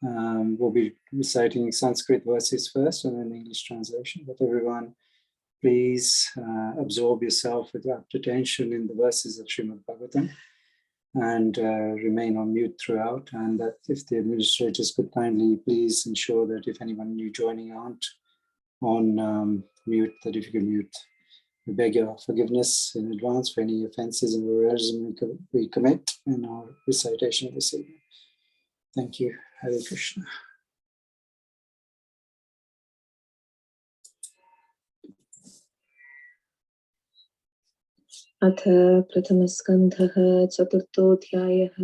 We'll be reciting Sanskrit verses first and then English translation. But everyone, please absorb yourself with rapt attention in the verses of Srimad Bhagavatam and remain on mute throughout. And that if the administrators could kindly please ensure that if anyone new joining aren't on mute, that if you can mute. We beg your forgiveness in advance for any offenses and errors we commit in our recitation this evening. Thank you. Hare Krishna. Atha Pratamaskandhaha Chaturtodhyayah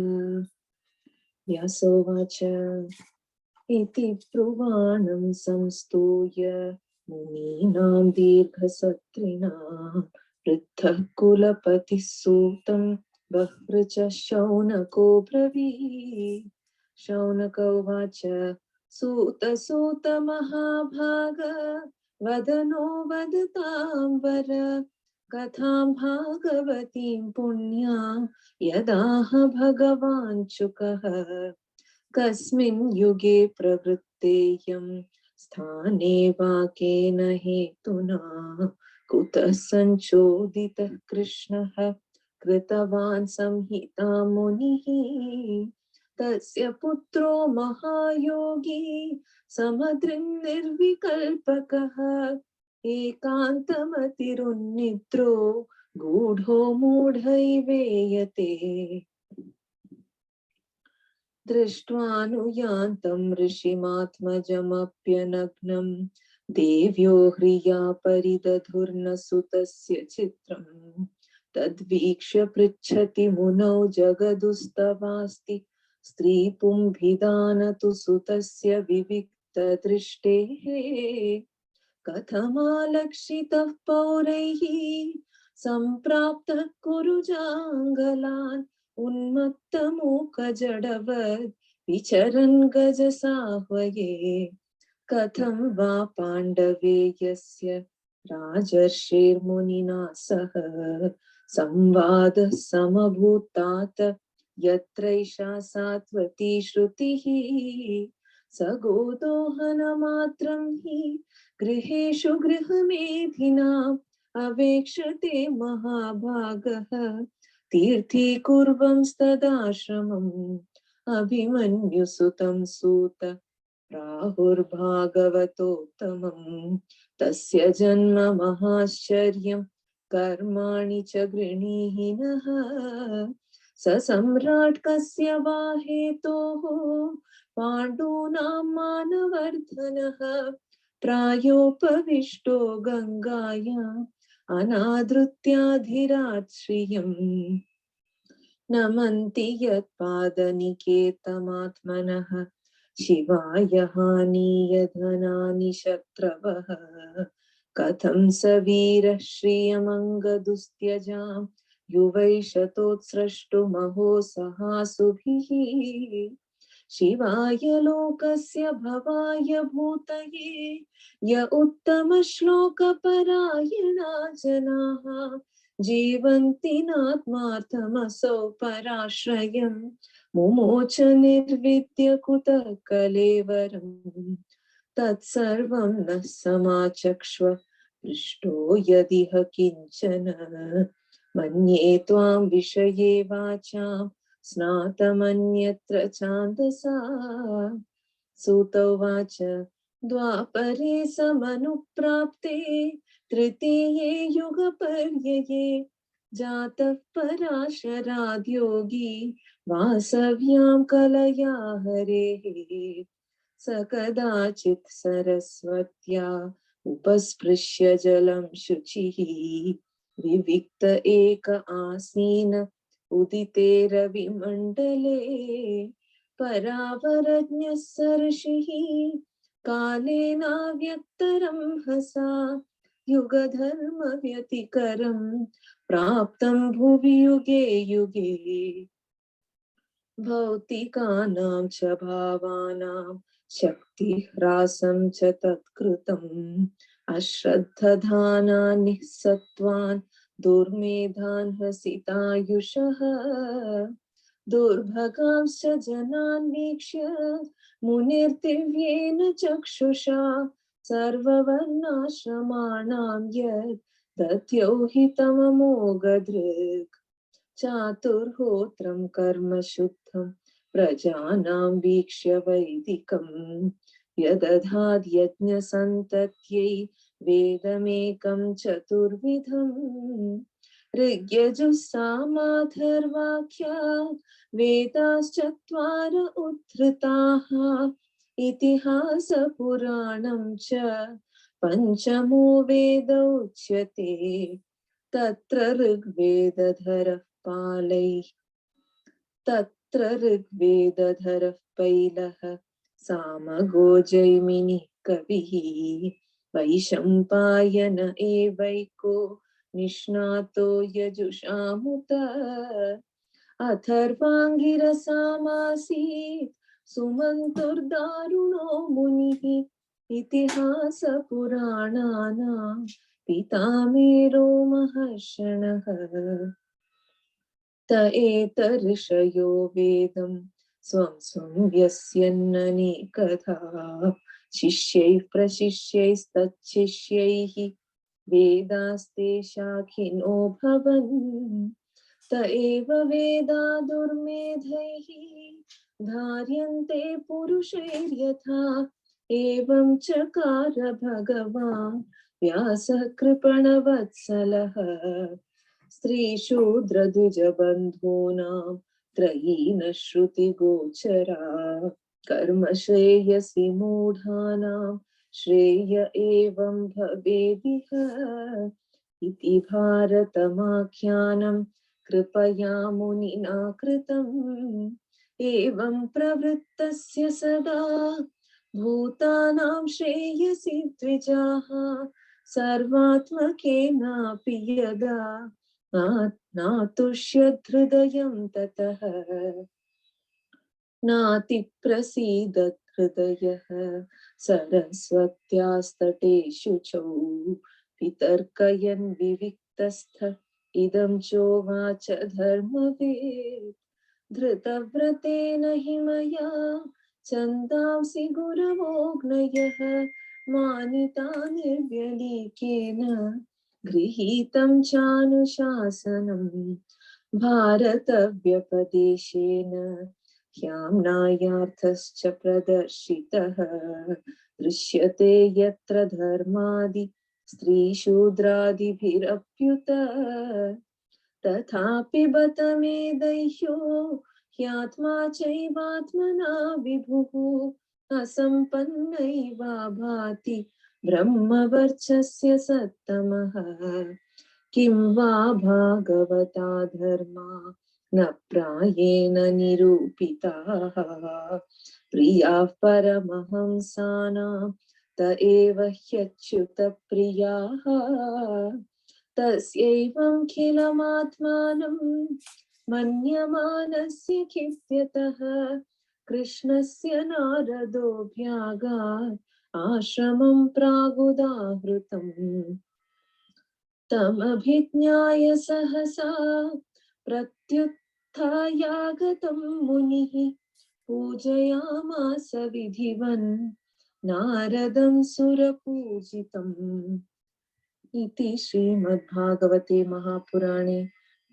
Vyasovacha Iti Pruvanam Samstuya Muninam Dirghasatrina Vriddha Kulapati Sutam Bahricha Shaunako Bravi Shaunaka Uvacha Suta Suta Mahabhaga Vadano Vadatam Vara Katham Bhagavatim Punya Yadaha Bhagavan Chukaha Kasmin Yuge Pravritteyam Sthane Vakena Hetuna Kuta Sanchodita Krishnaha Kritavan Samhita Munihi Tasya Putro Mahayogi Samadrin Nirvikalpakaha Ekantamatirunnitro Gudho Mudhaiveyate Drishtvanuyantam Rishimatmajamapyanagnam Devyo Hriya Paridadhurna Sutasya Chitram Tadviksha Prichhati Munau Jagadustavasti Stri Pumbhidanatu Sutasya Vivikta Drishte Kathamalakshitah Pauraihi Samprapta Kurujangalan Unmattamuka Jadavad Vicharan Gajasahvaye Katham Va Pandave Yasya Rajarshir Munina Saha Samvada Samabhutata Yatraisha Satvati Shrutihi Sagodohana Matram Hi Griheshu Grihamedhina Avekshate Mahabhagaha Tirthi Kurvam Stadashramam Abhimanyu Sutam Suta Rahur Bhagavatotamam Tasya Janma Mahascharyam Karmani Chagrinihinah Sasamrat Kasya Vahetoho Pandunam Manavardhanaha Prayopavishto Gangaya Anadrutyadhirat Shriyam Namanti Yat Padanikeetamatmanaha Shivaya Haniya Dhanani Shatravaha Katham Savira Shriyamangadustyajam Yuvaishatot Srashtu Maho Sahasubhihi Shivaya Lokasya Bhavaya Bhutaye Ya Uttama Shloka Parayana Janaha Jivanti Natmarthamaso Parashrayam Mumocha Nirvidya Kuta Kalevaram Tatsarvam Nasamachakshva Prishto Yadiha Kinchana Manye Tvam Vishaye Vacham Snatamanyatra Chandasa Suta Vacha Dvapare Samanuprapte Tritiye Yuga Paryaye Jatah Parasharad Yogi Vasavyam Kalaya Hare Sakadachit Saraswatya Upasprishya Jalam Shuchihi Vivikta Eka Asina Udite Ravi Mandale Paravarajnya Sarshihi Kalena Vyaktaram Hasa Yuga Dharma Vyatikaram Praptam Bhuvi Yuge Yuge Bhautikanam cha bhavanam Shakti hrasam cha tatkrutam Ashraddhadhana nisattvan Durmedhan hasitayushaha दुर्भगांश्च जनान् वीक्ष्य मुनिर्दिव्येन चक्षुषा सर्ववर्णाश्रमाणां यत् दत्यो हि तममोघदृक् चातुर्होत्रं कर्म शुद्धं प्रजानां वीक्ष्य वैदिकं यदधाद् यज्ञसन्तत्यै वेदमेकं चतुर्विधम् ऋग्यजुस्सामाथर्वाख्या वेदाश्चत्वार उद्धृताः इतिहासपुराणं च पञ्चमो वेद उच्यते तत्र ऋग्वेदधरः पालैः तत्र ऋग्वेदधरः पैलः सामगो जैमिनिः कविः वैशम्पायन एवैको निष्णातो यजुषामुत अथर्वाङ्गिरसामासीत् सुमन्तुर्दारुणो मुनिः इतिहासपुराणानां पितामेरो महर्षणः त एतर्षयो वेदं स्वं स्वं व्यस्यन्ननेकधा शिष्यैः प्रशिष्यैस्तच्छिष्यैः वेदास्ते शाखिनो भवन् त एव वेदा दुर्मेधैः धार्यन्ते पुरुषैर्यथा एवं चकार भगवान् व्यासः कृपणवत्सलः स्त्रीशूद्रद्विजबन्धूनां त्रयीन श्रुतिगोचरा कर्म श्रेयसि मूढानां श्रेय एवं भवेदिह इति भारतमाख्यानं कृपया मुनिना कृतम् एवं प्रवृत्तस्य सदा भूतानां श्रेयसि द्विजाः सर्वात्मकेनापि यदा नातुष्यद्हृदयं ततः नातिप्रसीदत् हृदयः सरस्वत्यास्तटेषु चौ वितर्कयन् विविक्तस्थ इदं चोवाच धर्मवेत् धृतव्रतेन हि मया छन्दांसि गुरवोऽग्नयः मानिता निर्व्यलीकेन गृहीतं चानुशासनम् भारतव्यपदेशेन ह्याम्नायार्थश्च प्रदर्शितः दृश्यते यत्र धर्मादि स्त्रीशूद्रादिभिरप्युत तथापि बत मे दैह्यो ह्यात्मा चैवात्मना विभुः असम्पन्नैवा भाति ब्रह्मवर्चस्य सत्तमः किं वा भागवता धर्मा न प्रायेण निरूपिताः प्रियाः परमहंसानां त एव ह्यच्युतप्रियाः तस्यैवमखिलमात्मानं मन्यमानस्य खिद्यतः कृष्णस्य नारदोऽभ्यागात् आश्रमं प्रागुदाहृतम् तमभिज्ञाय सहसा प्रत्युत्थायागतं मुनिः पूजयामास विधिवन् नारदं सुरपूजितम् इति श्रीमद्भागवते महापुराणे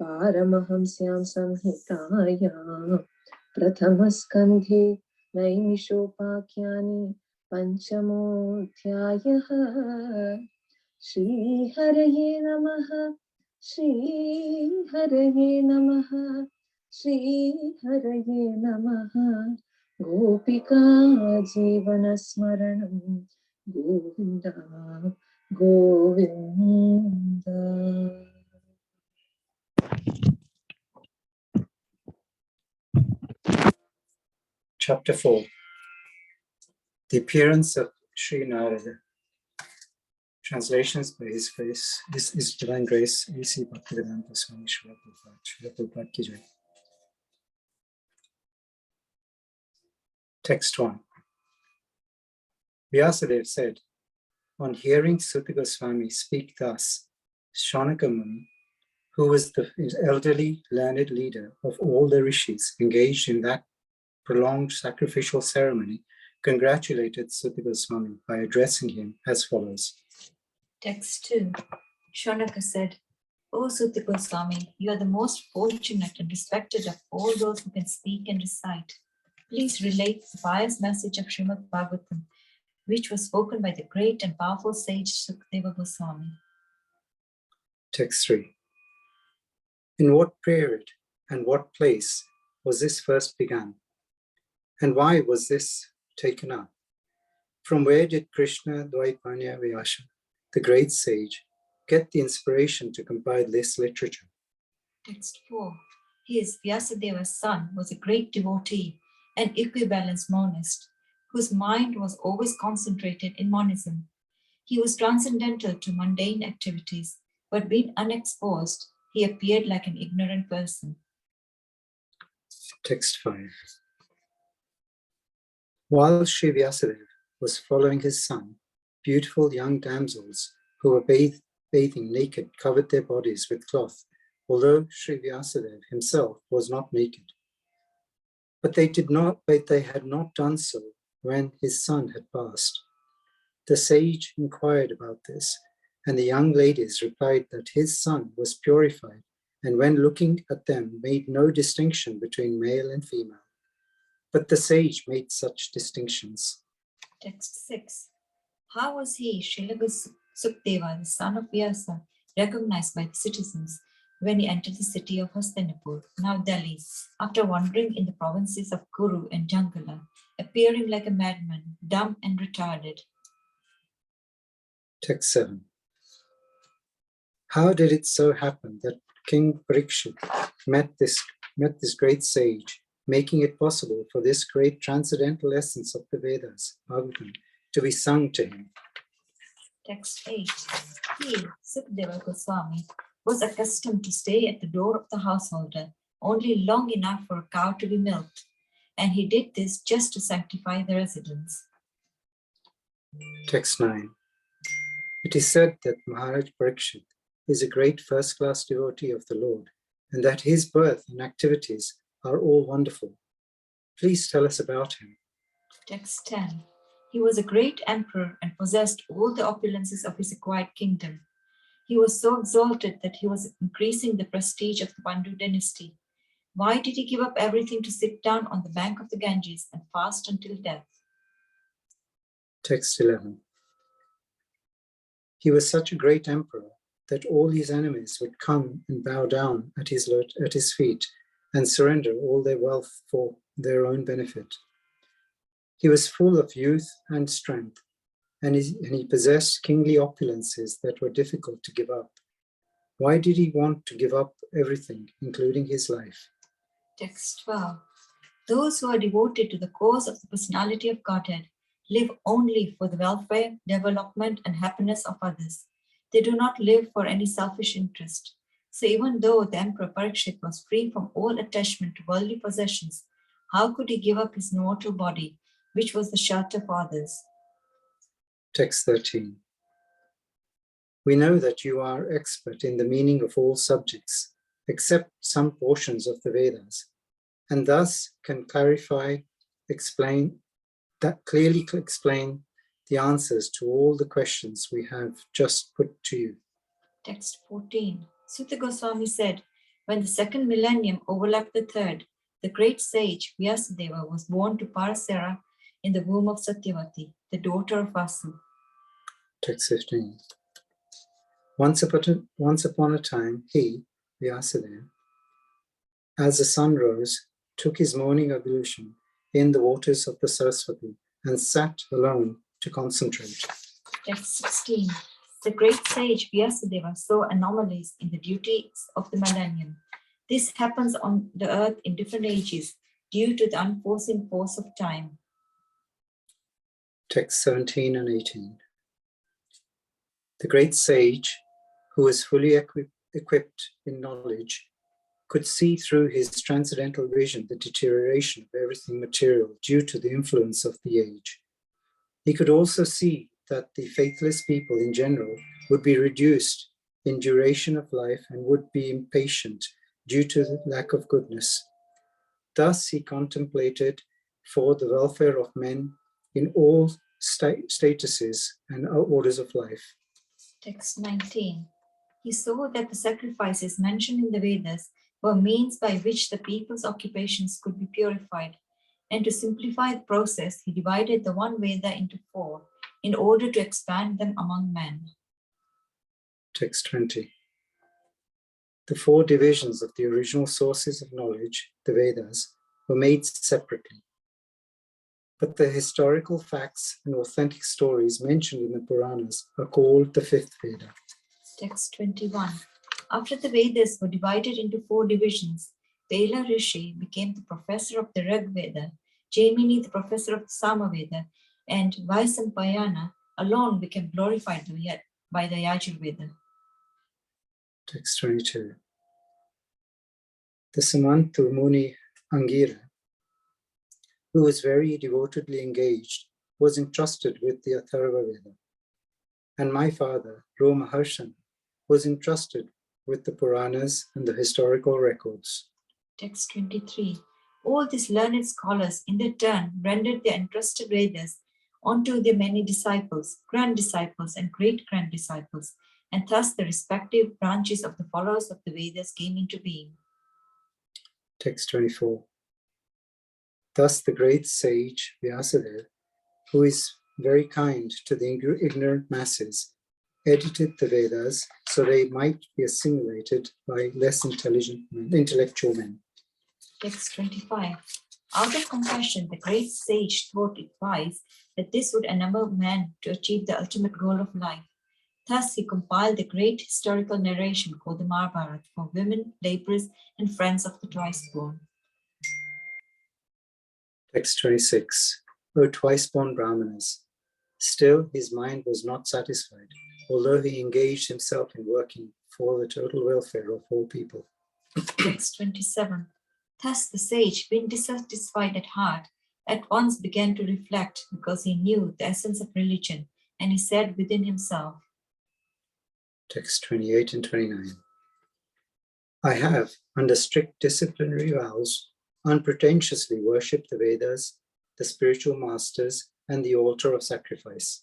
पारमहंस्यां संहितायां प्रथमस्कन्धे नैमिषोपाख्याने पञ्चमोऽध्यायः श्रीहरये नमः श्रीहरये नमः श्रीहरये नमः गोपिका जीवनस्मरणं Govind Govind Chapter 4. The appearance of Sri Narada. Translations by His Divine Grace, A.C. Bhaktivedanta Swami Srila Prabhupada Ki Jai. Text 1. Vyasadeva said, on hearing Suta Goswami speak thus, Shaunaka Muni, who was the elderly, learned leader of all the rishis engaged in that prolonged sacrificial ceremony, congratulated Suta Goswami by addressing him as follows. Text 2. Shonaka said, O Suta Goswami, you are the most fortunate and respected of all those who can speak and recite. Please relate the pious message of Srimad Bhagavatam, which was spoken by the great and powerful sage Sukhdeva Goswami. Text 3. In what period and what place was this first begun? And why was this taken up? From where did Krishna Dvaipanya Vyasa, the great sage, get the inspiration to compile this literature? Text 4. His Vyasadeva's son was a great devotee and equibalanced monist, whose mind was always concentrated in monism. He was transcendental to mundane activities, but being unexposed, he appeared like an ignorant person. Text 5. While Sri Vyasadeva was following his son, beautiful young damsels who were bathing naked covered their bodies with cloth, although Sri Vyasadeva himself was not naked. But they had not done so when his son had passed. The sage inquired about this, and the young ladies replied that his son was purified, and when looking at them made no distinction between male and female. But the sage made such distinctions. Text 6. How was he, Srila Sukhdeva, the son of Vyasa, recognized by the citizens when he entered the city of Hastinapur, now Delhi, after wandering in the provinces of Kuru and Jangala, appearing like a madman, dumb and retarded? Text 7. How did it so happen that King Parikshit met this great sage, making it possible for this great transcendental essence of the Vedas, Bhagavatam, to be sung to him? Text 8. He, Sukhdeva Goswami, was accustomed to stay at the door of the householder only long enough for a cow to be milked, and he did this just to sanctify the residence. Text 9. It is said that Maharaj Parikshit is a great first-class devotee of the Lord, and that his birth and activities are all wonderful. Please tell us about him. Text 10. He was a great emperor and possessed all the opulences of his acquired kingdom. He was so exalted that he was increasing the prestige of the Pandu dynasty. Why did he give up everything to sit down on the bank of the Ganges and fast until death? Text 11. He was such a great emperor that all his enemies would come and bow down at his feet and surrender all their wealth for their own benefit. He was full of youth and strength, and he possessed kingly opulences that were difficult to give up. Why did he want to give up everything, including his life? Text 12. Those who are devoted to the cause of the personality of Godhead live only for the welfare, development, and happiness of others. They do not live for any selfish interest. So even though the Emperor Parikshit was free from all attachment to worldly possessions, how could he give up his mortal body, which was the shelter for others? Text 13. We know that you are expert in the meaning of all subjects, except some portions of the Vedas, and thus can clearly explain the answers to all the questions we have just put to you. Text 14. Suta Goswami said, when the second millennium overlapped the third, the great sage Vyasadeva was born to Parasara in the womb of Satyavati, the daughter of Vasu. Text 15. Once upon a time, he, Vyasadeva, as the sun rose, took his morning ablution in the waters of the Saraswati and sat alone to concentrate. Text 16. The great sage Vyasadeva saw anomalies in the duties of the millennium. This happens on the earth in different ages due to the unforeseen force of time. Text 17 and 18. The great sage, who was fully equipped in knowledge, could see through his transcendental vision the deterioration of everything material due to the influence of the age. He could also see that the faithless people in general would be reduced in duration of life and would be impatient due to the lack of goodness. Thus he contemplated for the welfare of men in all statuses and orders of life. Text 19. He saw that the sacrifices mentioned in the Vedas were means by which the people's occupations could be purified. And to simplify the process, he divided the one Veda into 4 in order to expand them among men. Text 20. The 4 divisions of the original sources of knowledge, the Vedas, were made separately. But the historical facts and authentic stories mentioned in the Puranas are called the 5th Veda. Text 21. After the Vedas were divided into 4 divisions, Vela Rishi became the professor of the Rig Veda, Jaimini the professor of the Sama Veda, and Vaisampayana alone became glorified by the Yajurveda. Text 22. The Samantu Muni Angira, who was very devotedly engaged, was entrusted with the Atharva Veda. And my father, Romaharshan, was entrusted with the Puranas and the historical records. Text 23. All these learned scholars in their turn rendered their entrusted Vedas onto their many disciples, grand disciples, and great grand disciples, and thus the respective branches of the followers of the Vedas came into being. Text 24. Thus the great sage Vyasadeva, who is very kind to the ignorant masses, edited the Vedas so they might be assimilated by less intellectual men. Text 25. Out of compassion, the great sage thought it wise that this would enable man to achieve the ultimate goal of life. Thus, he compiled the great historical narration called the Mahabharata for women, laborers, and friends of the twice-born. Text 26. O twice-born Brahmanas, still his mind was not satisfied, although he engaged himself in working for the total welfare of all people. Text 27. Thus the sage, being dissatisfied at heart, at once began to reflect because he knew the essence of religion, and he said within himself. Text 28 and 29. I have, under strict disciplinary vows, unpretentiously worshipped the Vedas, the spiritual masters, and the altar of sacrifice.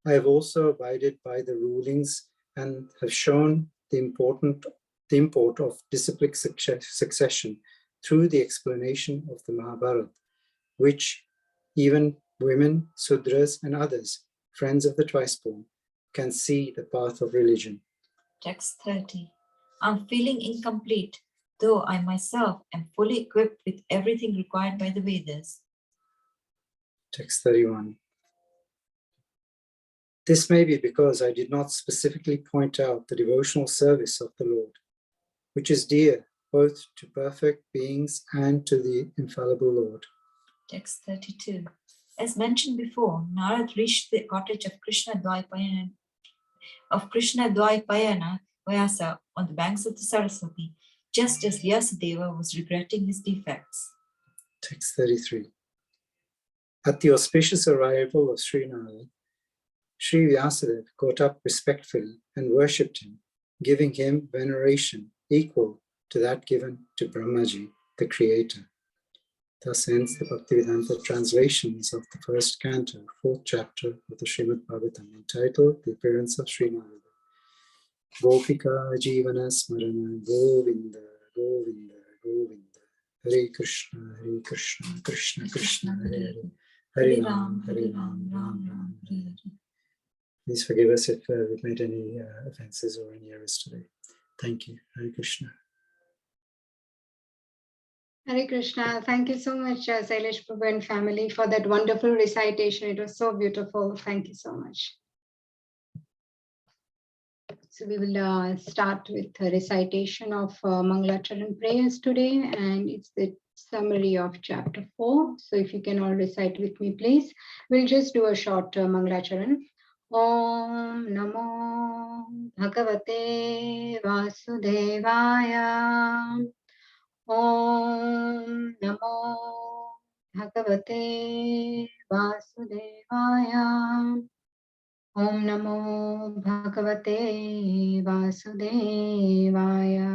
I have also abided by the rulings and have shown the import of disciplic succession through the explanation of the Mahabharata, which even women, Sudras, and others, friends of the twice-born, can see the path of religion. Text 30. I'm feeling incomplete, though I myself am fully equipped with everything required by the Vedas. Text 31. This may be because I did not specifically point out the devotional service of the Lord, which is dear both to perfect beings and to the infallible Lord. Text 32. As mentioned before, Narad reached the cottage of Krishna Dvaipayana Vyasa on the banks of the Saraswati, just as Vyasadeva was regretting his defects. Text 33. At the auspicious arrival of Sri Narad, Sri Vyasadeva got up respectfully and worshipped him, giving him veneration equal to that given to Brahmaji, the creator. Thus ends the Bhaktivedanta translations of the first canto, 4th chapter of the Srimad Bhagavatam, entitled The Appearance of Sri Narada. Gopika Jivana Smarana Govinda, Govinda, Govinda. Hare Krishna, Krishna Krishna, Hare Hare. Hare Ram, Ram Ram, Hare Hare. Please forgive us if we've made any offenses or any errors today. Thank you. Hare Krishna. Hare Krishna. Thank you so much, Sailesh Prabhu and family, for that wonderful recitation. It was so beautiful. Thank you so much. So we will start with a recitation of Mangalacharan prayers today, and it's the summary of chapter 4. So if you can all recite with me, please. We'll just do a short Mangalacharan. Om Namo Bhagavate Vasudevaya. Om Namo Bhagavate Vasudevaya. Om Namo Bhagavate Vasudevaya.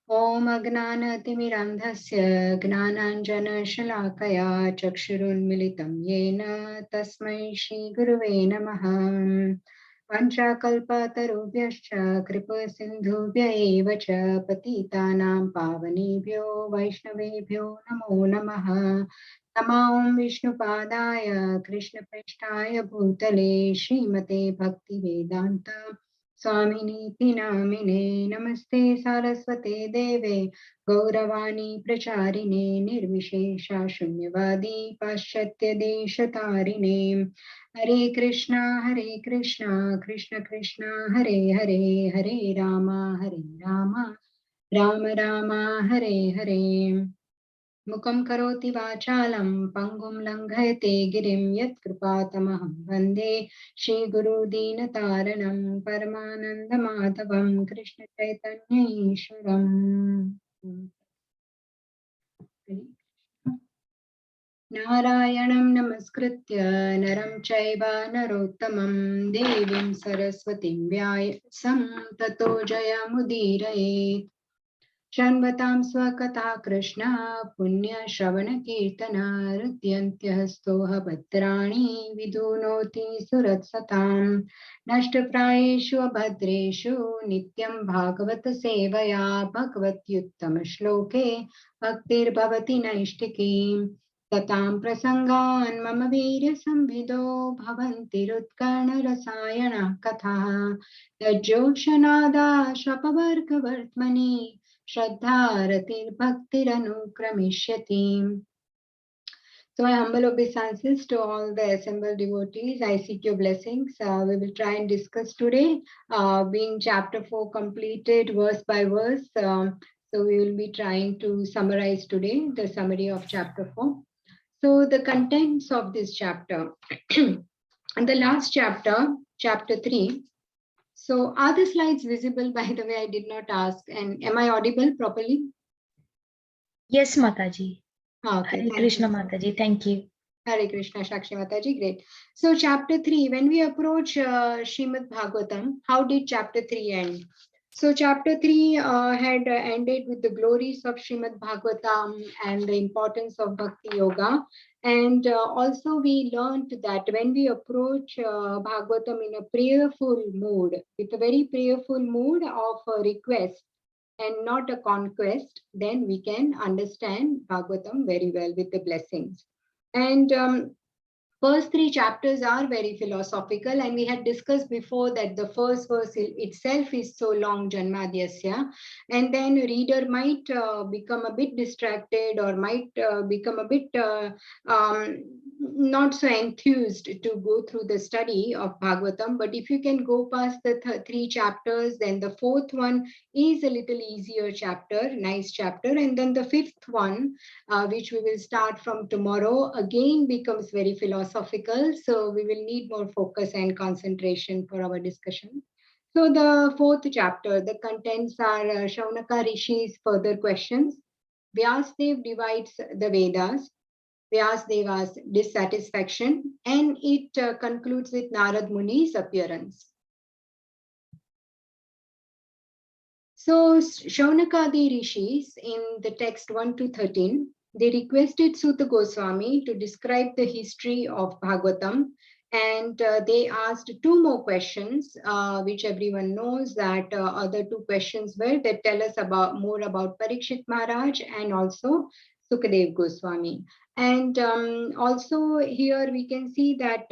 Om Agnanatimirandhasya Gnananjana-shalakaya Chakshurunmilitam Yena Tasmai Shri Guruve Namaha. Vanchakalpatarubhyascha Kripa-sindhubhya eva cha Patitanam Pavanebhyo Vaishnavebhyo Namo Namaha. Namah Vishnupadaya Krishna Prasthaya Bhutale Srimate Bhakti Vedanta Swamini Namine Namaste Saraswate Deve Gauravani Pracharine Nirvishesha Shunyavadi Paschatya Deshatarine Hare Krishna Krishna Krishna Hare Hare Hare Rama Rama Rama Hare Hare Mukam karoti vachalam pangum langhayate girim yat kripatamaham vande Shri Guru Dinataranam Paramananda Madhavam Krishna Chaitanya Ishwaram. Narayanam Namaskritya Naram Chaiva Narottamam Devim Saraswatim Vyasam Tato Jayamudiraye Shanvatam Swakata Krishna Punya Shravana Kirtana Hrityantya Stoha Bhadrani Vidunoti Surat Satam Nashtaprayeshu Abhadreshu Nityam Bhagavata Sevaya Bhagavat Yuttama Shloke Bhaktir Bhavati Naishtiki Tatam Prasangan Mama Virya Samvido Bhavanti Rutkana Rasayana Katha Tajoshanada Shapavarka Vartmani Shraddha Bhaktiranu. So my humble obeisances to all the assembled devotees. I seek your blessings. We will try and discuss today, being chapter 4 completed verse by verse. So we will be trying to summarize today the summary of chapter 4. So the contents of this chapter. And the last chapter, chapter 3. So are the slides visible? By the way, I did not ask. And am I audible properly? Yes, Mataji. Okay, Hare Krishna, Mataji. Thank you. Hare Krishna, Shakshi Mataji. Great. So chapter 3, when we approach Srimad Bhagavatam, how did chapter 3 end? So chapter 3 had ended with the glories of Srimad Bhagavatam and the importance of Bhakti Yoga. And also we learned that when we approach Bhagavatam in a prayerful mood, with a very prayerful mood of request and not a conquest, then we can understand Bhagavatam very well with the blessings. And first 3 chapters are very philosophical, and we had discussed before that the first verse itself is so long, Janmadhyasya, and then reader might become a bit distracted or might become a bit not so enthused to go through the study of Bhagavatam. But if you can go past the 3 chapters, then the 4th one is a little easier chapter, nice chapter, and then the 5th one, which we will start from tomorrow, again becomes very philosophical. So we will need more focus and concentration for our discussion. So the 4th chapter, the contents are Shaunaka Rishi's further questions. Vyasadev divides the Vedas, Vyasadeva's dissatisfaction, and it concludes with Narad Muni's appearance. So Shaunakadi Rishis in the text 1 to 13, they requested Suta Goswami to describe the history of Bhagavatam, and they asked 2 more questions, which everyone knows that other 2 questions were that tell us more about Parikshit Maharaj and also Sukhdev Goswami. And also here we can see that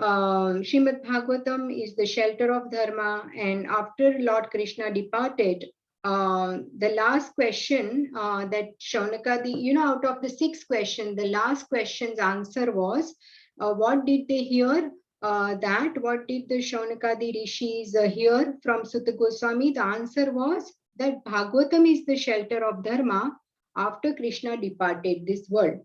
Srimad Bhagavatam is the shelter of Dharma, and after Lord Krishna departed, the last question that Shaunakadi, out of the 6 questions, the last question's answer was, what did they hear? What did the Shaunakadi Rishis hear from Suta Goswami? The answer was that Bhagavatam is the shelter of Dharma after Krishna departed this world.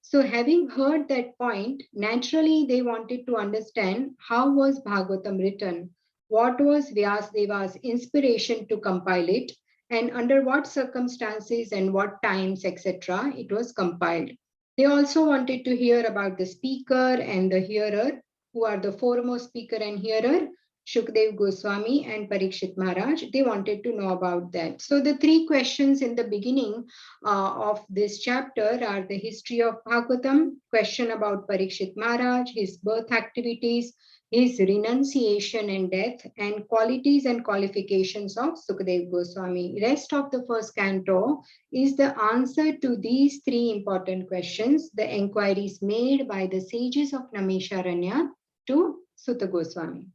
So having heard that point, naturally they wanted to understand how was Bhagavatam written, what was Vyasadeva's inspiration to compile it, and under what circumstances and what times, etc., it was compiled. They also wanted to hear about the speaker and the hearer, who are the foremost speaker and hearer, Sukhdev Goswami and Parikshit Maharaj. They wanted to know about that. So the three questions in the beginning of this chapter are the history of Bhagavatam, question about Parikshit Maharaj, his birth activities, his renunciation and death, and qualities and qualifications of Sukhdev Goswami. Rest of the first canto is the answer to these three important questions, the enquiries made by the sages of Namisharanya to Suta Goswami.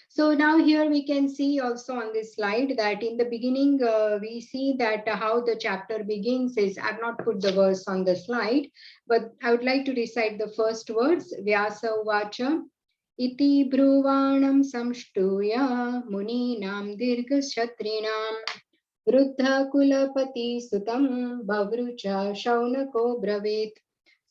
So now here we can see also on this slide that in the beginning, we see that how the chapter begins is, I've not put the verse on the slide, but I would like to recite the first words, Vyasa Uvacha, Iti Bruvanam Samshtuya Muninam Dirghashatrinam Vruddha Kulapati Sutam Bhavrucha Shaunako Bravit.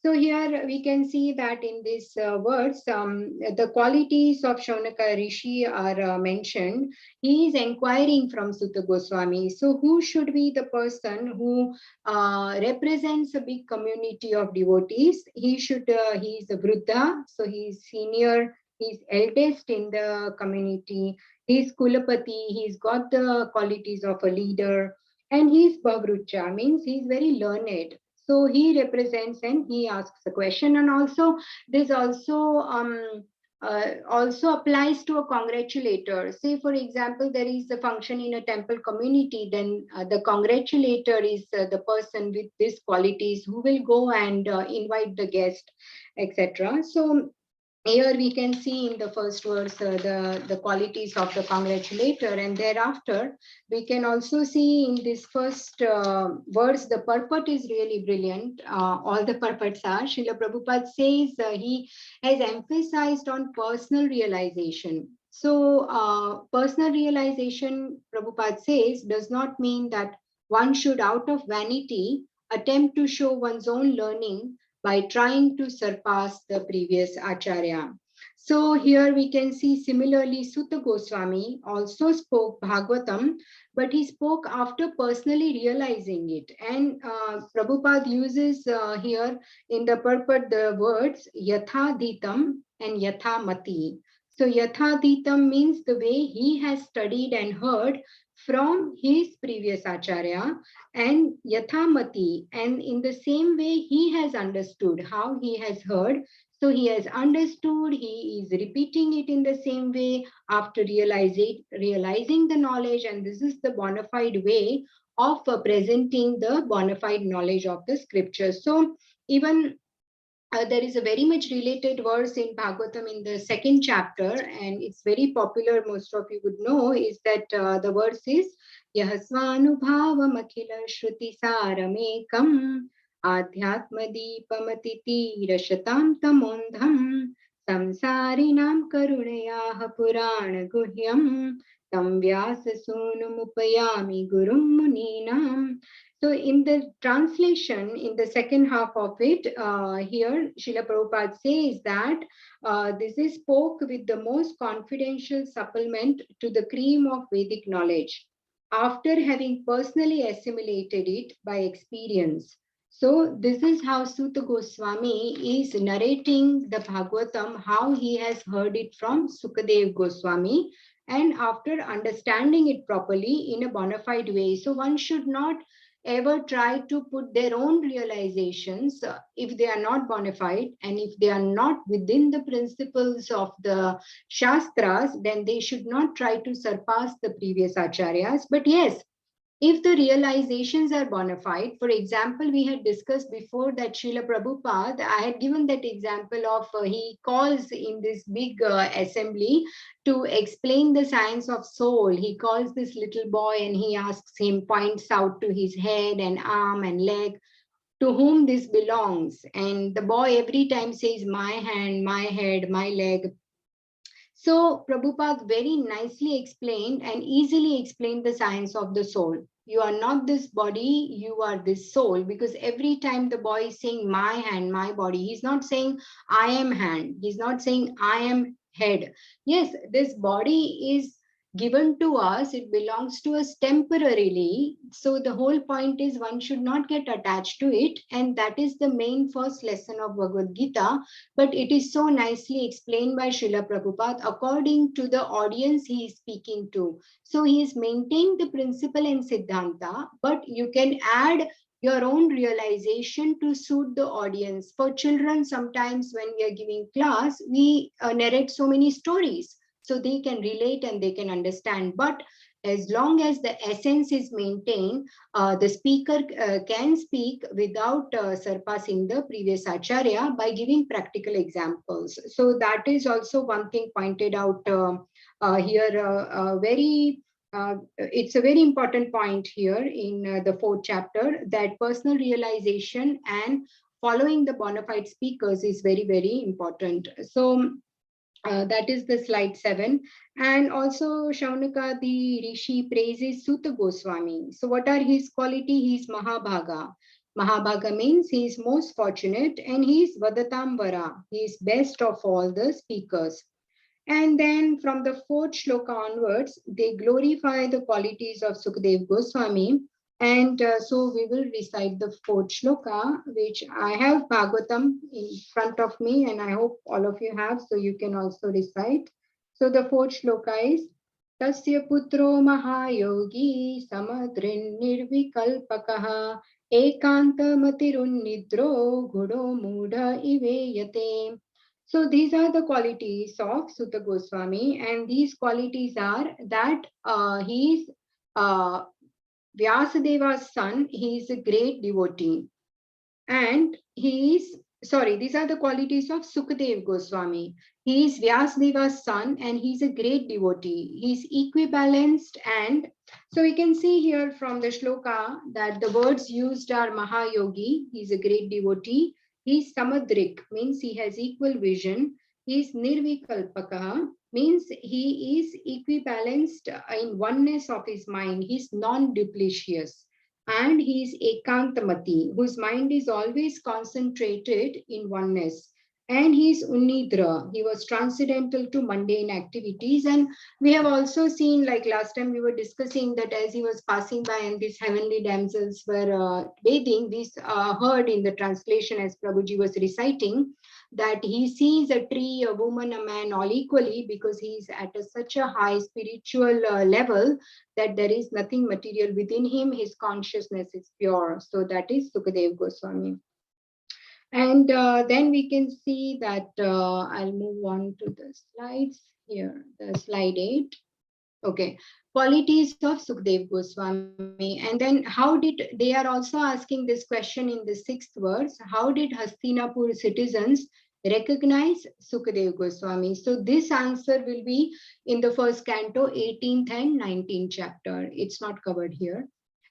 So here we can see that in these words, the qualities of Shaunaka Rishi are mentioned. He is inquiring from Suta Goswami. So who should be the person who represents a big community of devotees? He is a Vruddha, so he is senior, he is eldest in the community. He is Kulapati, he's got the qualities of a leader, and he is Bhavrucha, means he is very learned. So he represents and he asks a question, and also this also applies to a congratulator. Say, for example, there is a function in a temple community, then the congratulator is the person with these qualities who will go and invite the guest, etc. So here we can see in the first verse the qualities of the congratulator, and thereafter we can also see in this first verse the purport is really brilliant. All the purports are, Srila Prabhupada says he has emphasized on personal realization. So personal realization, Prabhupada says, does not mean that one should out of vanity attempt to show one's own learning by trying to surpass the previous Acharya. So here we can see similarly Suta Goswami also spoke Bhagavatam, but he spoke after personally realizing it. And Prabhupada uses here in the purport the words Yathadhitam and Yathamati. So Yathadhitam means the way he has studied and heard from his previous Acharya, and Yathamati, and in the same way he has understood how he has heard. So he has understood, he is repeating it in the same way after realizing the knowledge, and this is the bona fide way of presenting the bona fide knowledge of the scriptures. So even there is a very much related verse in Bhagavatam in the second chapter, and it's very popular, most of you would know, is that the verse is Yahasvanubhavam akhila shruti saramekam adhyatma deepamati rashatam tamondham samsarinam karunayah purana guhyam tam vyasa sunumupayami gurum muninam. So in the translation, in the second half of it, here Srila Prabhupada says that this is spoke with the most confidential supplement to the cream of Vedic knowledge, after having personally assimilated it by experience. So this is how Suta Goswami is narrating the Bhagavatam, how he has heard it from Sukhdev Goswami, and after understanding it properly in a bona fide way. So one should not ever try to put their own realizations if they are not bona fide, and if they are not within the principles of the Shastras, then they should not try to surpass the previous Acharyas. But yes, if the realizations are bona fide, for example, we had discussed before that Srila Prabhupada, I had given that example of he calls in this big assembly to explain the science of soul. He calls this little boy and he asks him, points out to his head and arm and leg, to whom this belongs. And the boy every time says, my hand, my head, my leg. So Prabhupada very nicely explained and easily explained the science of the soul. You are not this body, you are this soul, because every time the boy is saying my hand, my body, he's not saying I am hand, he's not saying I am head. Yes, this body is given to us, it belongs to us temporarily. So the whole point is one should not get attached to it. And that is the main first lesson of Bhagavad Gita. But it is so nicely explained by Srila Prabhupada according to the audience he is speaking to. So he is maintaining the principle and Siddhanta, but you can add your own realization to suit the audience. For children, sometimes when we are giving class, we narrate so many stories, so they can relate and they can understand. But as long as the essence is maintained, the speaker can speak without surpassing the previous acharya by giving practical examples. So that is also one thing pointed out here. It's a very important point here in the fourth chapter, that personal realization and following the bona fide speakers is very, very important. So that is the slide 7. And also Shaunaka the Rishi praises Suta Goswami. So what are his quality? He is Mahabhaga. Mahabhaga means he is most fortunate, and he is Vadatamvara. He is best of all the speakers. And then from the fourth shloka onwards, they glorify the qualities of Sukhdev Goswami. And so we will recite the fourth shloka, which I have Bhagavatam in front of me, and I hope all of you have, so you can also recite. So the fourth shloka is Tasya putro mahayogi samadrin nirvikalpakaha ekanta matirun nidro gudo mudha iveyate. So these are the qualities of Suta Goswami, and these qualities are that he is Vyasadeva's son. He is a great devotee, and he is, sorry, these are the qualities of Sukhdev Goswami. He is Vyasadeva's son and he's a great devotee. He's equibalanced, and so we can see here from the shloka that the words used are Mahayogi, he's a great devotee. He's Samadrik, means he has equal vision. He's Nirvikalpaka, means he is equibalanced in oneness of his mind. He's non-duplicious. And he is Ekantamati, whose mind is always concentrated in oneness. And he is Unnidra, he was transcendental to mundane activities. And we have also seen, like last time we were discussing, that as he was passing by and these heavenly damsels were bathing, we heard in the translation as Prabhuji was reciting, that he sees a tree, a woman, a man all equally, because he is at such a high spiritual level that there is nothing material within him. His consciousness is pure. So that is Sukhdev Goswami. And then we can see that I'll move on to the slides here, the slide 8. Okay, qualities of Sukhdev Goswami. And then how did, they are also asking this question in the 6th verse, how did Hastinapur citizens recognize Sukhdev Goswami? So this answer will be in the first canto, 18th and 19th chapter. It's not covered here.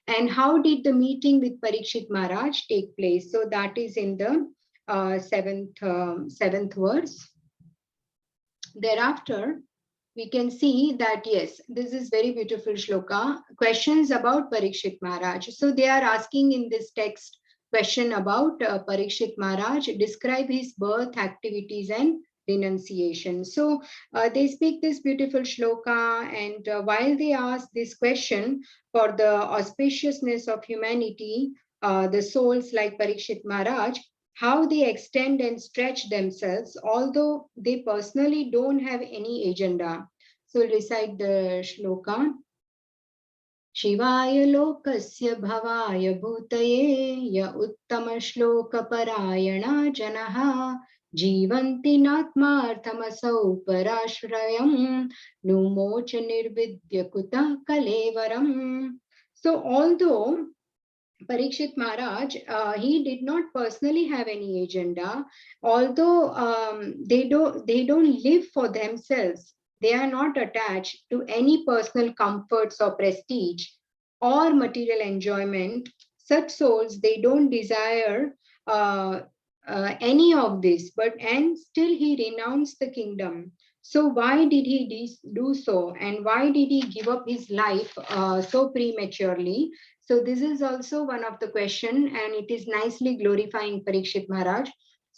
And how did the meeting with Parikshit Maharaj take place? So that is in the 7th verse. Thereafter, we can see that, yes, this is very beautiful shloka. Questions about Parikshit Maharaj. So they are asking in this text question about Parikshit Maharaj, describe his birth, activities, and renunciation. So they speak this beautiful shloka, and while they ask this question for the auspiciousness of humanity, the souls like Parikshit Maharaj, how they extend and stretch themselves, although they personally don't have any agenda. So we'll recite the shloka. Shivaya lokasya bhavaya bhutaye ya uttama shloka parayana janaha jivanti natmarthamasau parashrayam numocha nirvidya kuta kalevaram. So although Parikshit Maharaj, he did not personally have any agenda, although they don't live for themselves. They are not attached to any personal comforts or prestige or material enjoyment. Such souls, they don't desire any of this, and still he renounced the kingdom. So why did he do so, and why did he give up his life so prematurely? So this is also one of the question, and it is nicely glorifying Parikshit Maharaj.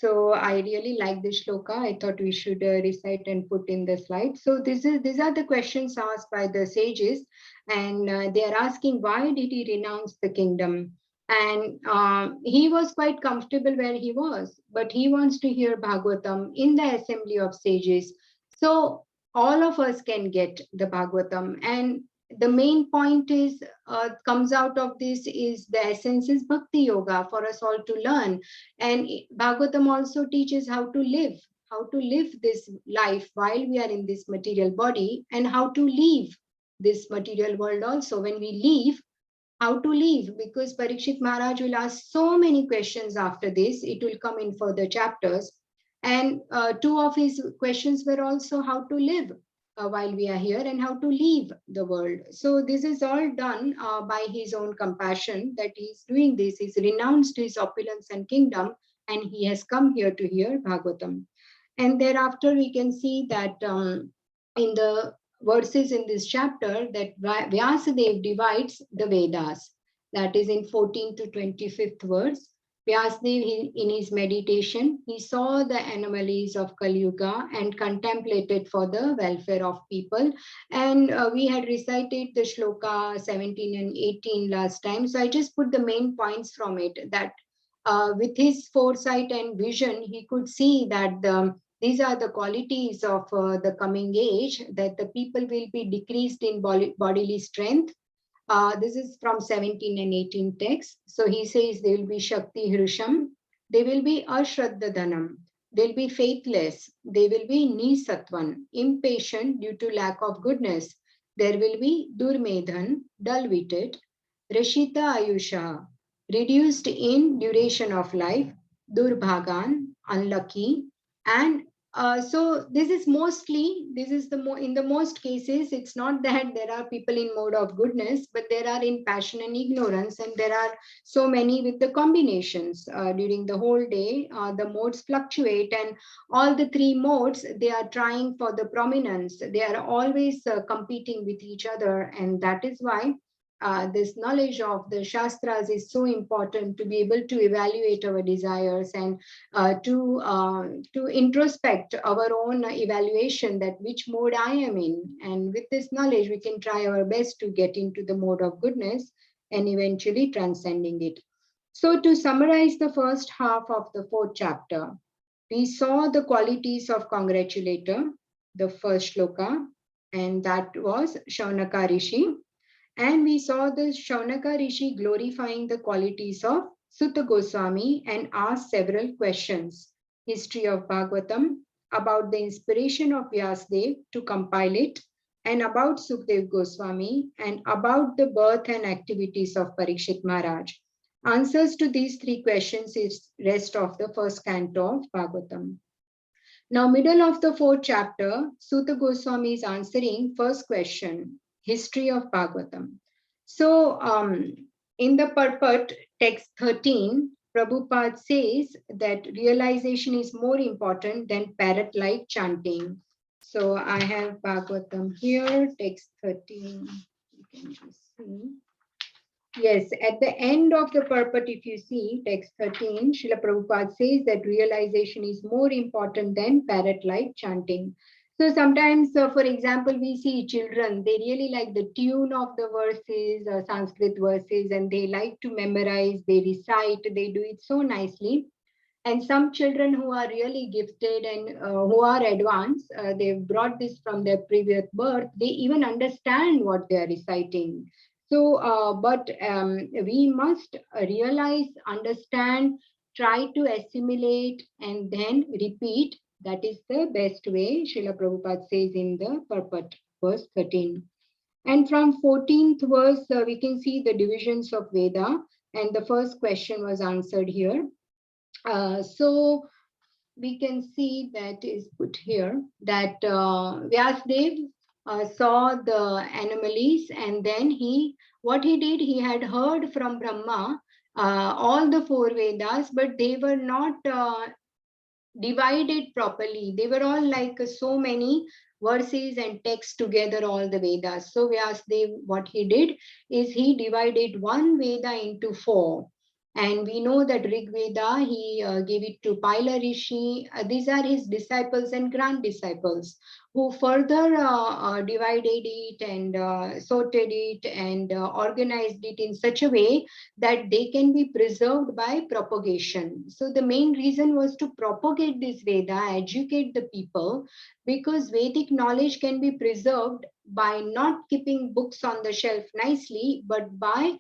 So I really like this shloka. I thought we should recite and put in the slide. So these are the questions asked by the sages, and they are asking, why did he renounce the kingdom? And he was quite comfortable where he was, but he wants to hear Bhagavatam in the assembly of sages. So all of us can get the Bhagavatam, and the main point is comes out of this is the essence is Bhakti Yoga for us all to learn. And Bhagavatam also teaches how to live this life while we are in this material body, and how to leave this material world also. When we leave, how to leave, because Parikshit Maharaj will ask so many questions after this. It will come in further chapters. And two of his questions were also how to live while we are here and how to leave the world. So this is all done by his own compassion that he's doing this. He's renounced his opulence and kingdom, and he has come here to hear Bhagavatam. And thereafter we can see that in the verses in this chapter that Vyasadeva divides the Vedas. That is in 14 to 25th verse. Vyasadeva, in his meditation, he saw the anomalies of Kali Yuga and contemplated for the welfare of people. And we had recited the shloka 17 and 18 last time. So I just put the main points from it, that with his foresight and vision, he could see that these are the qualities of the coming age, that the people will be decreased in bodily strength. This is from 17 and 18 text. So he says they will be Shakti Hrisham, they will be Ashraddha they'll be faithless, they will be Nisatvan, impatient due to lack of goodness. There will be Durmedhan, dull-witted, Rashita Ayusha, reduced in duration of life, Durbhagan, unlucky, and so this is in the most cases, it's not that there are people in mode of goodness, but there are in passion and ignorance, and there are so many with the combinations during the whole day. The modes fluctuate, and all the three modes, they are trying for the prominence. They are always competing with each other, and that is why this knowledge of the Shastras is so important, to be able to evaluate our desires and to introspect our own evaluation, that which mode I am in. And with this knowledge, we can try our best to get into the mode of goodness and eventually transcending it. So to summarize the first half of the 4th chapter, we saw the qualities of congratulator, the first shloka, and that was Shaunaka Rishi. And we saw the Shaunaka Rishi glorifying the qualities of Suta Goswami and asked several questions. History of Bhagavatam, about the inspiration of Vyasadeva to compile it, and about Sukhdev Goswami, and about the birth and activities of Parikshit Maharaj. Answers to these 3 questions is rest of the first canto of Bhagavatam. Now, middle of the 4th chapter, Suta Goswami is answering first question, history of Bhagavatam. So in the purport, text 13, Prabhupada says that realization is more important than parrot-like chanting. So I have Bhagavatam here, text 13. You can just see. Yes, at the end of the purport, if you see text 13, Srila Prabhupada says that realization is more important than parrot-like chanting. So sometimes, for example, we see children, they really like the tune of the verses, Sanskrit verses, and they like to memorize, they recite, they do it so nicely. And some children who are really gifted and who are advanced, they've brought this from their previous birth, they even understand what they are reciting. So, but we must realize, understand, try to assimilate, and then repeat. That is the best way, Srila Prabhupada says in the purport, verse 13. And from 14th verse, we can see the divisions of Veda. And the first question was answered here. So we can see that is put here, that Vyasadeva saw the anomalies, and then what he did, he had heard from Brahma all the 4 Vedas, but they were not divided properly. They were all like so many verses and texts together, all the Vedas. So Vyasadeva, what he did is he divided one Veda into 4. And we know that Rig Veda, he gave it to Paila Rishi. These are his disciples and grand disciples who further divided it and sorted it and organized it in such a way that they can be preserved by propagation. So the main reason was to propagate this Veda, educate the people, because Vedic knowledge can be preserved by not keeping books on the shelf nicely, but by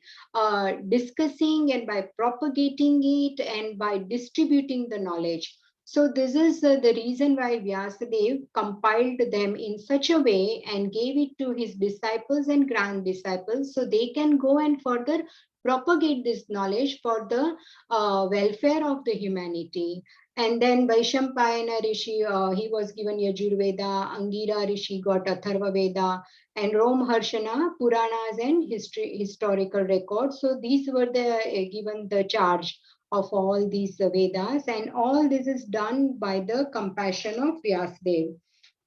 discussing and by propagating it and by distributing the knowledge. So this is the reason why Vyasadeva compiled them in such a way and gave it to his disciples and grand disciples so they can go and further propagate this knowledge for the welfare of the humanity. And then Vaishampayana Rishi, he was given Yajurveda, Angira Rishi got Atharva Veda, and Rom Harshana, Puranas and historical records. So these were given the charge of all these Vedas, and all this is done by the compassion of Vyasadeva.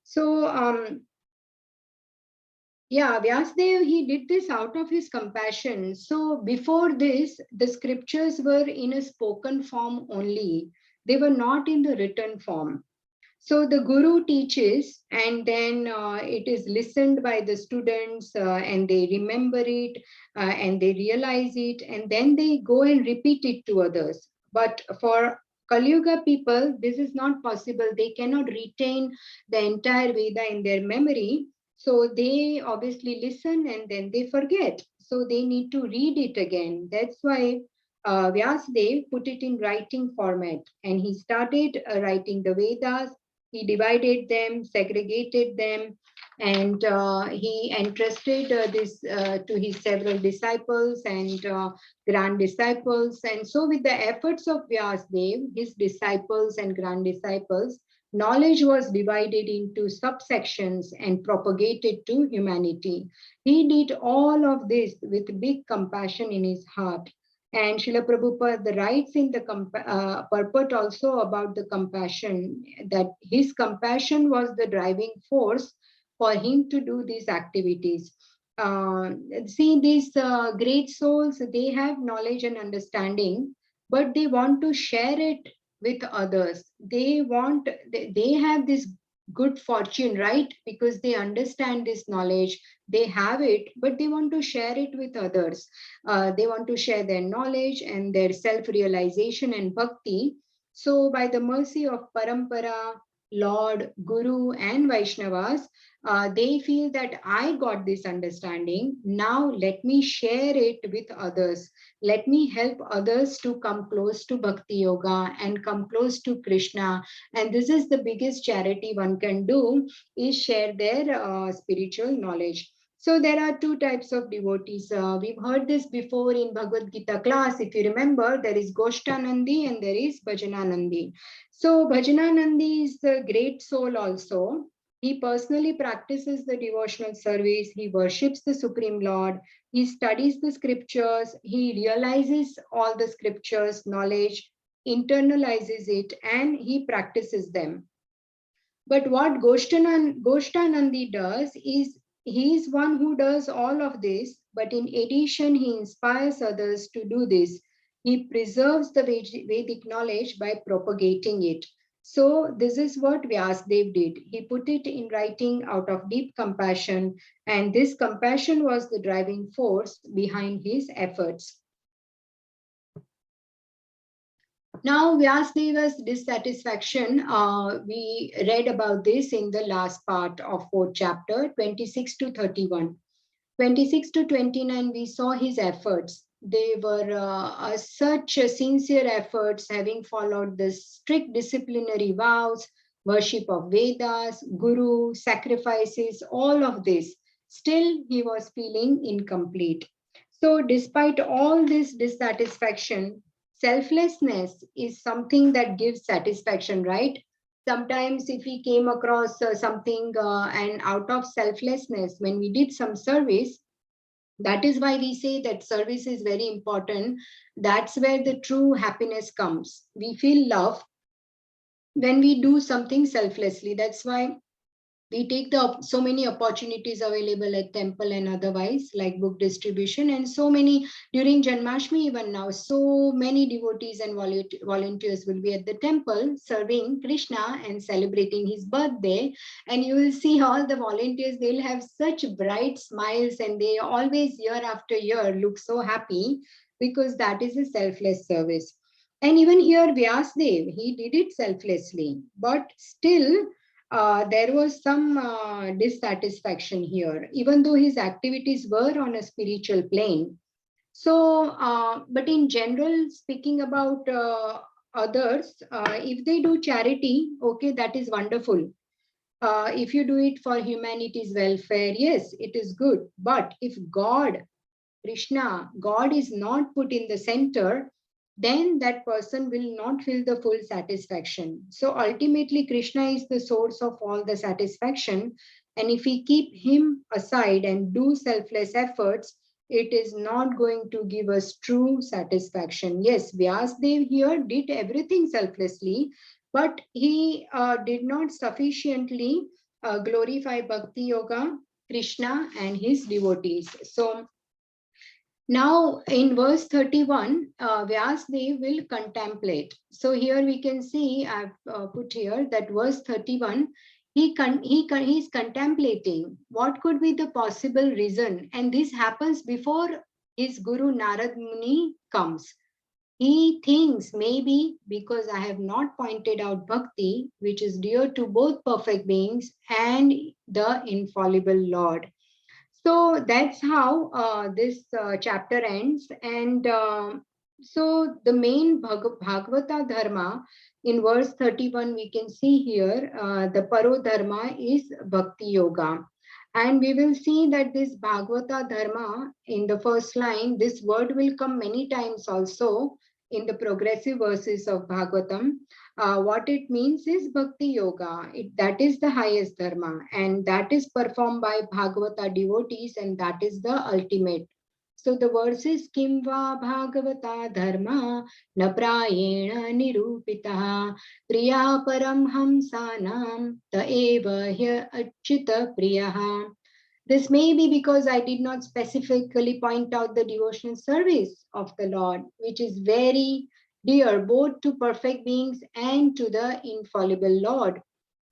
So Vyasadeva, he did this out of his compassion. So before this, the scriptures were in a spoken form only. They were not in the written form. So the guru teaches, and then it is listened by the students and they remember it and they realize it, and then they go and repeat it to others. But for Kali Yuga people, this is not possible. They cannot retain the entire Veda in their memory. So they obviously listen and then they forget. So they need to read it again. That's why Vyasadeva put it in writing format, and he started writing the Vedas. He divided them, segregated them, and he entrusted this to his several disciples and grand disciples. And so with the efforts of Vyasadeva, his disciples and grand disciples, knowledge was divided into subsections and propagated to humanity. He did all of this with big compassion in his heart. And Srila Prabhupada writes in the purport also about the compassion, that his compassion was the driving force for him to do these activities. See, these great souls, they have knowledge and understanding, but they want to share it with others. They have this good fortune, right? Because they understand this knowledge, they have it, but they want to share it with others. They want to share their knowledge and their self-realization and bhakti. So by the mercy of Parampara, Lord, Guru and Vaishnavas, they feel that I got this understanding. Now let me share it with others. Let me help others to come close to Bhakti Yoga and come close to Krishna. And this is the biggest charity one can do, is share their spiritual knowledge. So there are two types of devotees. We've heard this before in Bhagavad Gita class. If you remember, there is Goshtanandi and there is Bhajananandi. So Bhajananandi is the great soul also. He personally practices the devotional service. He worships the Supreme Lord. He studies the scriptures. He realizes all the scriptures, knowledge, internalizes it, and he practices them. But what Goshtanandi does is, he is one who does all of this, but in addition, he inspires others to do this. He preserves the Vedic knowledge by propagating it. So this is what Vyasadeva did. He put it in writing out of deep compassion, and this compassion was the driving force behind his efforts. Now, Vyasadeva's dissatisfaction, we read about this in the last part of 4th chapter, 26 to 31. 26 to 29, we saw his efforts. They were such sincere efforts, having followed the strict disciplinary vows, worship of Vedas, Guru, sacrifices, all of this. Still, he was feeling incomplete. So despite all this dissatisfaction, selflessness is something that gives satisfaction, right? Sometimes if we came across something and out of selflessness, when we did some service, that is why we say that service is very important. That's where the true happiness comes. We feel love when we do something selflessly. That's why We take so many opportunities available at temple and otherwise, like book distribution, and so many during Janmashtami. Even now, so many devotees and volunteers will be at the temple serving Krishna and celebrating his birthday. And you will see all the volunteers, they'll have such bright smiles, and they always year after year look so happy, because that is a selfless service. And even here, Vyasdev, he did it selflessly, but still there was some dissatisfaction here, even though his activities were on a spiritual plane. So, but in general, speaking about others, if they do charity, okay, that is wonderful. If you do it for humanity's welfare, yes, it is good. But if God, Krishna, God is not put in the center, then that person will not feel the full satisfaction. So ultimately, Krishna is the source of all the satisfaction. And if we keep him aside and do selfless efforts, it is not going to give us true satisfaction. Yes, Vyasdev here did everything selflessly, but he did not sufficiently glorify Bhakti Yoga, Krishna, and his devotees. So now in verse 31, Vyasdev will contemplate. So here we can see, I've put here that verse 31, he's contemplating what could be the possible reason. And this happens before his Guru Narad Muni comes. He thinks maybe because I have not pointed out Bhakti, which is dear to both perfect beings and the infallible Lord. So that's how this chapter ends. And so the main Bhagavata Dharma in verse 31, we can see here, the Paro Dharma is Bhakti Yoga. And we will see that this Bhagavata Dharma in the first line, this word will come many times also in the progressive verses of Bhagavatam. What it means is Bhakti Yoga. That is the highest dharma, and that is performed by Bhagavata devotees, and that is the ultimate. So the verse is Kimva Bhagavata Dharma na prayena nirupitaha priya param hamsanam ta eva hya achita priyaha. This may be because I did not specifically point out the devotional service of the Lord, which is very dear both to perfect beings and to the infallible Lord.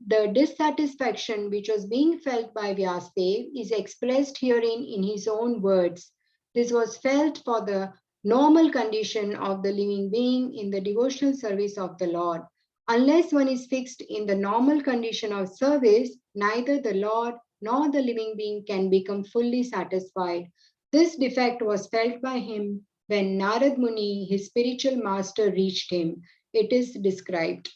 The dissatisfaction which was being felt by Vyasadev is expressed herein in his own words. This was felt for the normal condition of the living being in the devotional service of the Lord. Unless one is fixed in the normal condition of service, neither the Lord nor the living being can become fully satisfied. This defect was felt by him when Narad Muni, his spiritual master, reached him. It is described.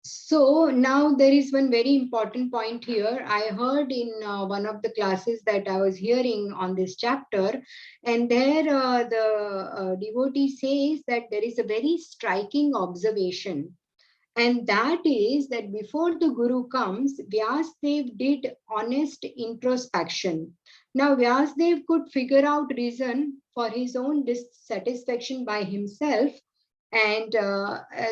So now there is one very important point here. I heard in one of the classes that I was hearing on this chapter, and there the devotee says that there is a very striking observation. And that is that before the Guru comes, Vyasadev did honest introspection. Now Vyasadev could figure out reason for his own dissatisfaction by himself. And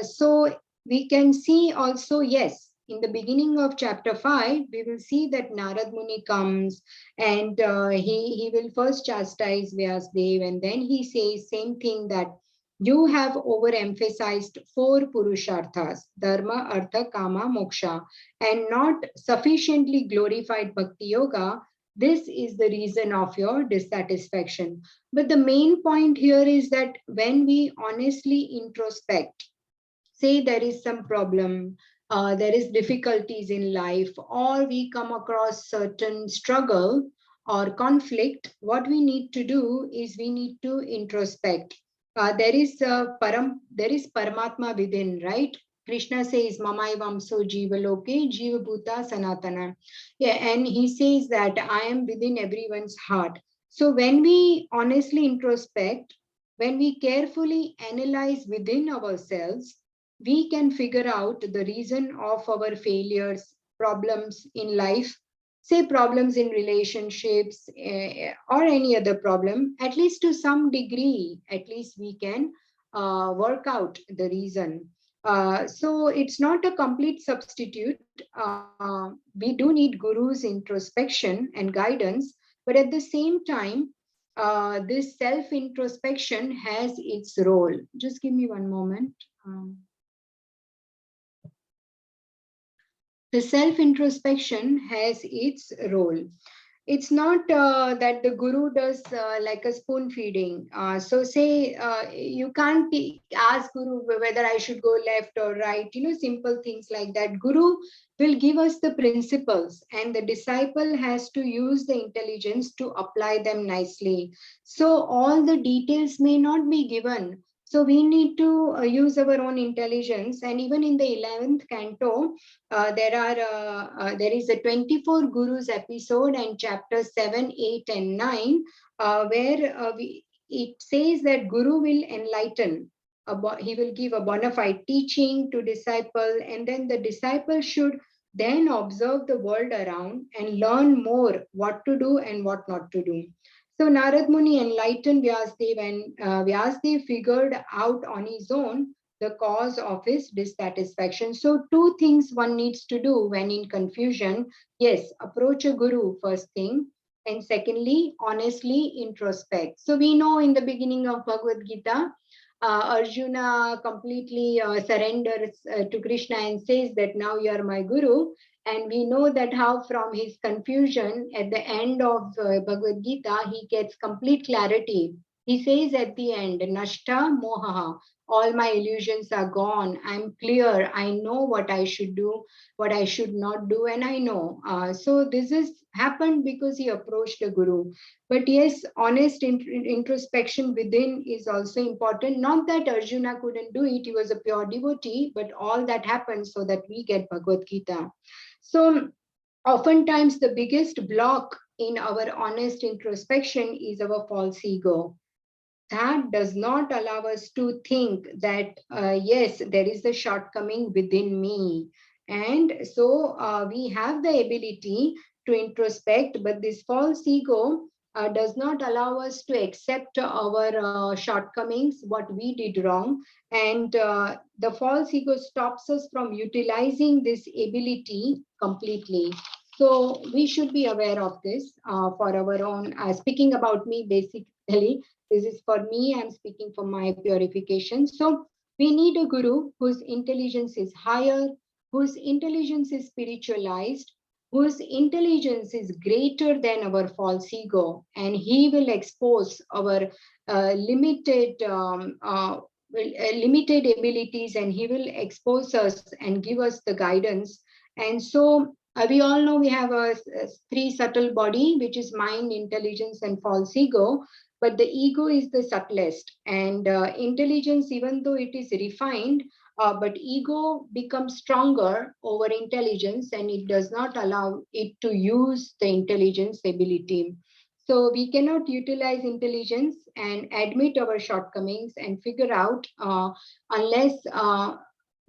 so we can see also, yes, in the beginning of chapter 5, we will see that Narad Muni comes and he will first chastise Vyasadev, and then he says same thing that you have overemphasized 4 purusharthas, dharma, artha, kama, moksha, and not sufficiently glorified bhakti yoga. This is the reason of your dissatisfaction. But the main point here is that when we honestly introspect, say there is some problem, there is difficulties in life, or we come across certain struggle or conflict, what we need to do is we need to introspect. There is Paramatma within, right? Krishna says, Mamaivamso Jiva Loke, Jiva Bhuta Sanatana. Yeah, and he says that I am within everyone's heart. So when we honestly introspect, when we carefully analyze within ourselves, we can figure out the reason of our failures, problems in life, say problems in relationships or any other problem. At least to some degree, at least we can work out the reason. So it's not a complete substitute. We do need Guru's introspection and guidance, but at the same time, this self-introspection has its role. Just give me one moment. The self-introspection has its role. It's not that the guru does like a spoon feeding. So say you can't ask guru whether I should go left or right, simple things like that. Guru will give us the principles and the disciple has to use the intelligence to apply them nicely. So all the details may not be given. So we need to use our own intelligence. And even in the 11th canto, there is a 24 Gurus episode and chapter 7, 8, and 9, where it says that Guru will enlighten. He will give a bona fide teaching to disciple, and then the disciple should then observe the world around and learn more what to do and what not to do. So Narad Muni enlightened Vyasdev, and Vyasdev figured out on his own the cause of his dissatisfaction. So two things one needs to do when in confusion. Yes, approach a guru first thing. And secondly, honestly introspect. So we know in the beginning of Bhagavad Gita, Arjuna completely surrenders to Krishna and says that now you are my guru. And we know that how from his confusion at the end of Bhagavad Gita, he gets complete clarity. He says at the end, Nashta Mohaha, all my illusions are gone. I'm clear. I know what I should do, what I should not do, and I know. So this has happened because he approached a guru. But yes, honest introspection within is also important. Not that Arjuna couldn't do it, he was a pure devotee, but all that happened so that we get Bhagavad Gita. So oftentimes the biggest block in our honest introspection is our false ego. That does not allow us to think that, yes, there is a shortcoming within me. And so we have the ability to introspect, but this false ego does not allow us to accept our shortcomings, what we did wrong. And the false ego stops us from utilizing this ability completely. So we should be aware of this for our own, speaking about me basically. This is for me, I'm speaking for my purification. So we need a guru whose intelligence is higher, whose intelligence is spiritualized, whose intelligence is greater than our false ego, and he will expose our limited abilities, and he will expose us and give us the guidance. And so we all know we have a three subtle body, which is mind, intelligence, and false ego. But the ego is the subtlest, and intelligence, even though it is refined, but ego becomes stronger over intelligence, and it does not allow it to use the intelligence ability. So we cannot utilize intelligence and admit our shortcomings and figure out unless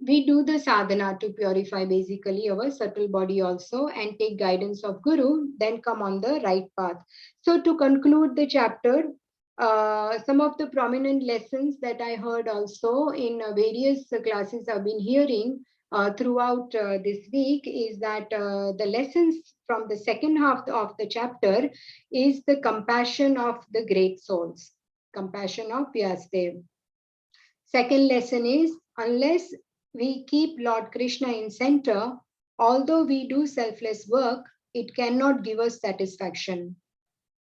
we do the sadhana to purify basically our subtle body also and take guidance of guru, then come on the right path. So to conclude the chapter, some of the prominent lessons that I heard also in various classes I've been hearing throughout this week is that the lessons from the second half of the chapter is the compassion of the great souls, compassion of Vyasdev. Second lesson is, unless we keep Lord Krishna in center, although we do selfless work, it cannot give us satisfaction.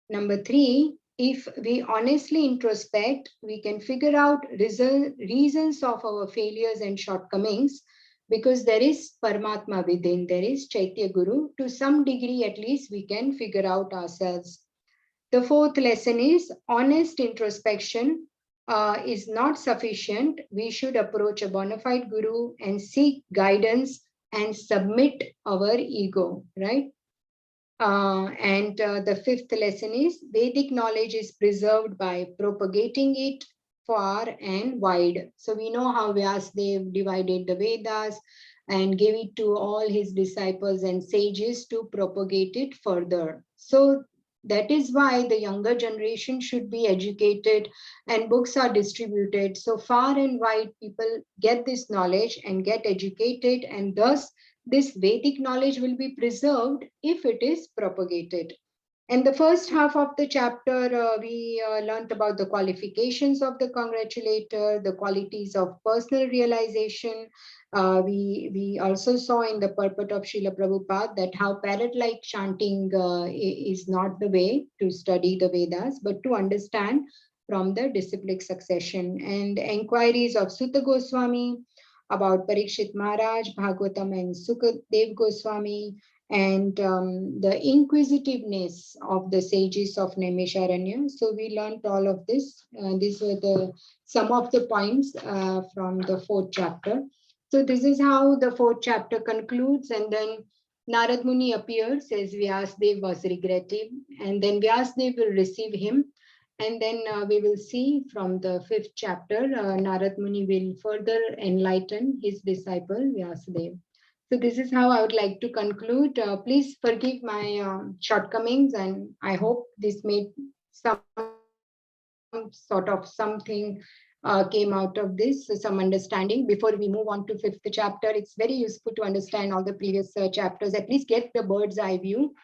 Number three, if we honestly introspect, we can figure out reasons of our failures and shortcomings, because there is Paramatma within, there is Chaitya Guru. To some degree, at least, we can figure out ourselves. The fourth lesson is, honest introspection is not sufficient. We should approach a bona fide guru and seek guidance and submit our ego, right? And the fifth lesson is, Vedic knowledge is preserved by propagating it far and wide. So we know how Vyasdev divided the Vedas and gave it to all his disciples and sages to propagate it further. So That is why the younger generation should be educated and books are distributed. So far and wide, people get this knowledge and get educated, and thus this Vedic knowledge will be preserved if it is propagated. In the first half of the chapter, we learned about the qualifications of the congratulator, the qualities of personal realization. We also saw in the purport of Srila Prabhupada that how parrot-like chanting is not the way to study the Vedas, but to understand from the disciplic succession. And inquiries of Suta Goswami about Parikshit Maharaj, Bhagavatam and Sukhdev Goswami, and the inquisitiveness of the sages of Naimisharanya. So we learned all of this. These were some of the points from the 4th chapter. So this is how the 4th chapter concludes, and then Narad Muni appears as Vyasadeva was regretting, and then Vyasadeva will receive him. And then we will see from the 5th chapter, Narad Muni will further enlighten his disciple Vyasadeva. So this is how I would like to conclude. Please forgive my shortcomings, and I hope this made some sort of something came out of this, so some understanding. Before we move on to 5th chapter, it's very useful to understand all the previous chapters, at least get the bird's eye view.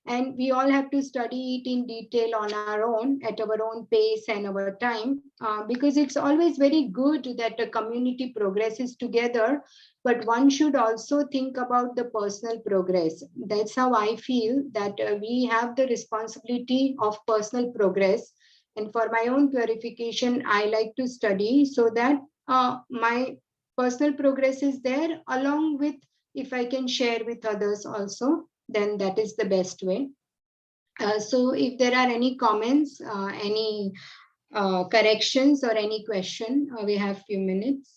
And we all have to study it in detail on our own, at our own pace and our time, because it's always very good that a community progresses together, but one should also think about the personal progress. That's how I feel, that we have the responsibility of personal progress. And for my own purification, I like to study so that my personal progress is there, along with if I can share with others also, then that is the best way. So if there are any comments, any corrections or any question, we have few minutes.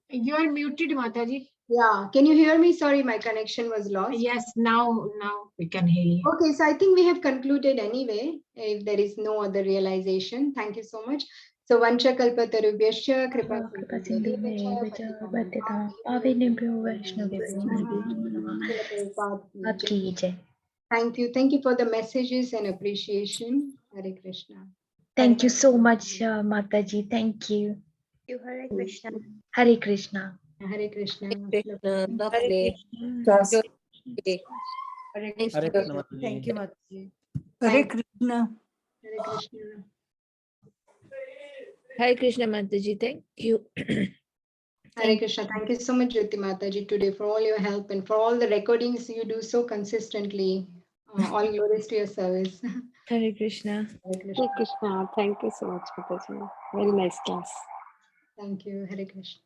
You are muted, Mataji. Yeah, can you hear me? Sorry, my connection was lost. Yes, now we can hear you. Okay, so I think we have concluded anyway, if there is no other realization. Thank you so much. So Vancha Kalpatarubhyascha Kripa Thank you. Thank you for the messages and appreciation. Hare Krishna. Thank you so much, Mataji. Thank you. Hare Krishna. Hare Krishna. Hare Krishna. Krishna, lovely. Yes. Hare Hare Krishna, Mataji. Thank you, Mataji. Hare Krishna. Hare Krishna. Hare Krishna, Mataji. Thank you. Hare Krishna. Thank you so much, Jyoti Mataji, today for all your help and for all the recordings you do so consistently. All glories to your service. Hare Krishna. Hare Krishna. Krishna, thank you so much, Mataji. Very nice class. Thank you. Hare Krishna.